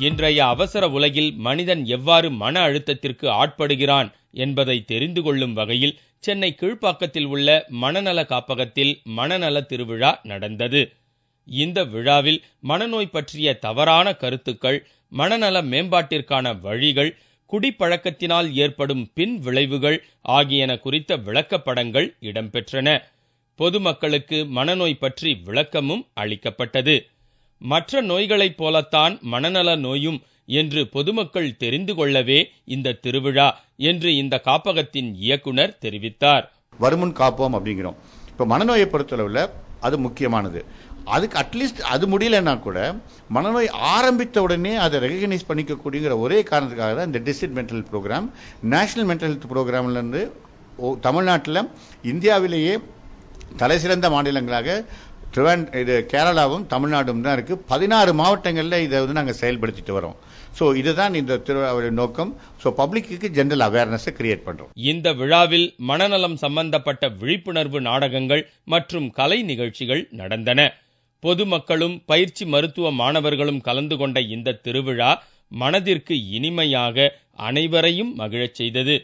இன்றைய அவசர உலகில் மனிதன் எவ்வாறு மன அழுத்தத்திற்கு ஆட்படுகிறான் என்பதை தெரிந்து கொள்ளும் வகையில் சென்னை கீழ்ப்பாக்கத்தில் உள்ள மனநல காப்பகத்தில் மனநல திருவிழா நடந்தது. இந்த விழாவில் மனநோய் பற்றிய தவறான கருத்துக்கள், மனநல மேம்பாட்டிற்கான வழிகள், குடிப்பழக்கத்தினால் ஏற்படும் பின் விளைவுகள் ஆகியன குறித்த விளக்கப்படங்கள் இடம்பெற்றன. பொதுமக்களுக்கு மனநோய் பற்றி விளக்கமும் அளிக்கப்பட்டது. மற்ற நோய்களைப் போலத்தான் மனநல நோயும் என்று பொதுமக்கள் தெரிந்து கொள்ளவே இந்த திருவிழா என்று இந்த காப்பகத்தின் இயக்குனர் தெரிவித்தார். வருமுன் காப்போம் அப்படிங்கிறோம். இப்போ மனநோயை பொறுத்தளவில் அது முக்கியமானது. அதுக்கு அட்லீஸ்ட் அது முடியலன்னா கூட மனநோய் ஆரம்பித்த உடனே அதை ரெகக்னைஸ் பண்ணிக்கக்கூடியங்கிற ஒரே காரணத்துக்காக தான் இந்த district mental health program, national mental health ப்ரோக்ராம்லேருந்து தமிழ்நாட்டில் இந்தியாவிலேயே தலைசிறந்த மாநிலங்களாக இது கேரளாவும் தமிழ்நாடும் தான் இருக்கு. 16 மாவட்டங்களில் இதை நாங்கள் செயல்படுத்திட்டு வரோம். ஸோ இதுதான் இந்த திருவிழாவுடைய நோக்கம். ஸோ பப்ளிக்கு ஜெனரல் அவேர்னஸை கிரியேட் பண்றோம். இந்த விழாவில் மனநலம் சம்பந்தப்பட்ட விழிப்புணர்வு நாடகங்கள் மற்றும் கலை நிகழ்ச்சிகள் நடந்தன. பொதுமக்களும் பயிற்சி மருத்துவ மாணவர்களும் கலந்து கொண்ட இந்த திருவிழா மனதிற்கு இனிமையாக அனைவரையும் மகிழச் செய்தது.